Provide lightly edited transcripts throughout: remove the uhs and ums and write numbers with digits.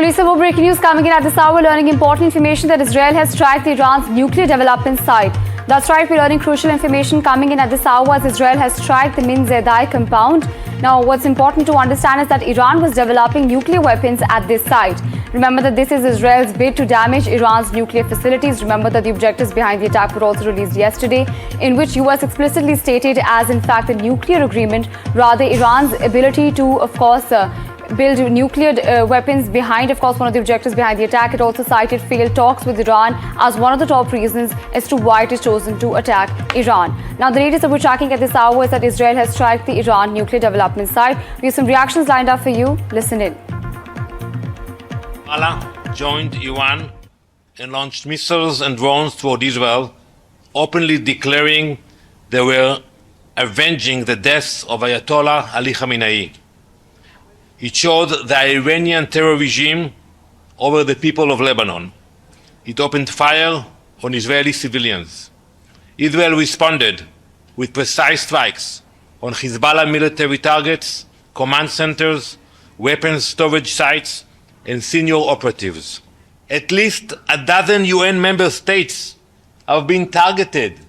Lisa, more breaking news coming in at this hour, learning important information that Israel has tracked Iran's nuclear development site. That's right, we're learning crucial information coming in at this hour as Israel has tracked the Min-Zedai compound. Now, what's important to understand is that Iran was developing nuclear weapons at this site. Remember that this is Israel's bid to damage Iran's nuclear facilities. Remember that the objectives behind the attack were also released yesterday, in which US explicitly stated as, in fact, the nuclear agreement, rather Iran's ability to, of course, build nuclear weapons behind, of course, one of the objectives behind the attack. It also cited failed talks with Iran as one of the top reasons as to why it is chosen to attack Iran. Now, the latest that we're tracking at this hour is that Israel has struck the Iran nuclear development site. We have some reactions lined up for you. Listen in. Allah joined Iran and launched missiles and drones toward Israel, openly declaring they were avenging the deaths of Ayatollah Ali Khamenei. It showed the Iranian terror regime over the people of Lebanon. It opened fire on Israeli civilians. Israel responded with precise strikes on Hezbollah military targets, command centers, weapons storage sites, and senior operatives. At least a dozen UN member states have been targeted,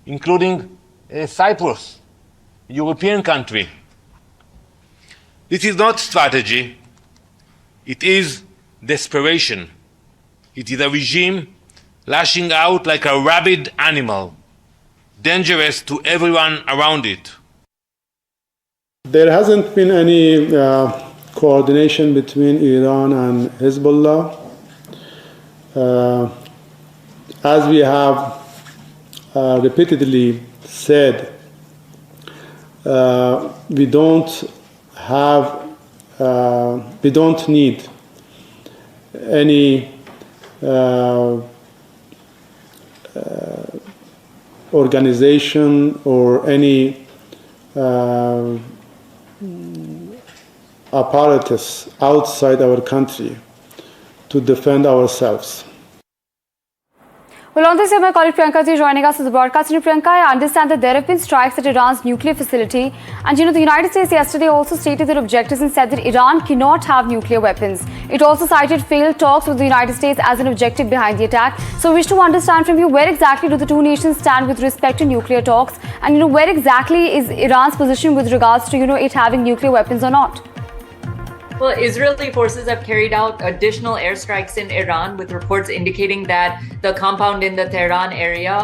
including Cyprus, a European country. This is not strategy, it is desperation. It is a regime lashing out like a rabid animal, dangerous to everyone around it. There hasn't been any coordination between Iran and Hezbollah. As we have repeatedly said, we don't need any organization or any apparatus outside our country to defend ourselves. Well, on this, my colleague Priyanka ji joining us as a broadcaster. Priyanka, I understand that there have been strikes at Iran's nuclear facility. And, the United States yesterday also stated their objectives and said that Iran cannot have nuclear weapons. It also cited failed talks with the United States as an objective behind the attack. So, we wish to understand from you, where exactly do the two nations stand with respect to nuclear talks? And, where exactly is Iran's position with regards to, it having nuclear weapons or not? Well, Israeli forces have carried out additional airstrikes in Iran, with reports indicating that the compound in the Tehran area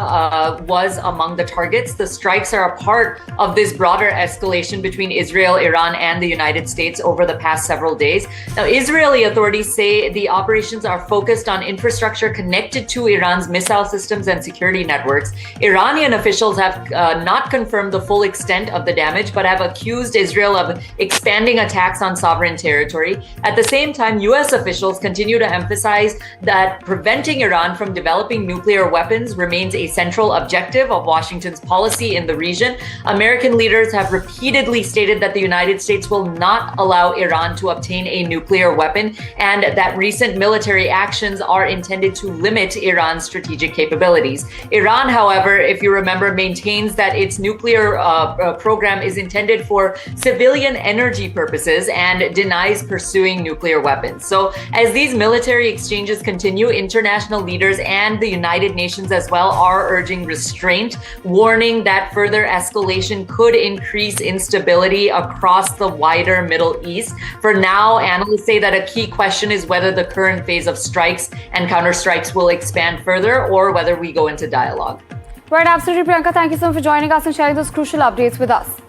was among the targets. The strikes are a part of this broader escalation between Israel, Iran, and the United States over the past several days. Now, Israeli authorities say the operations are focused on infrastructure connected to Iran's missile systems and security networks. Iranian officials have not confirmed the full extent of the damage, but have accused Israel of expanding attacks on sovereign territory. At the same time, US officials continue to emphasize that preventing Iran from developing nuclear weapons remains a central objective of Washington's policy in the region. American leaders have repeatedly stated that the United States will not allow Iran to obtain a nuclear weapon, and that recent military actions are intended to limit Iran's strategic capabilities. Iran, however, if you remember, maintains that its nuclear program is intended for civilian energy purposes and denies pursuing nuclear weapons. So as these military exchanges continue, international leaders and the United Nations as well are urging restraint, warning that further escalation could increase instability across the wider Middle East. For now, analysts say that a key question is whether the current phase of strikes and counterstrikes will expand further or whether we go into dialogue. Right, absolutely, Priyanka. Thank you so much for joining us and sharing those crucial updates with us.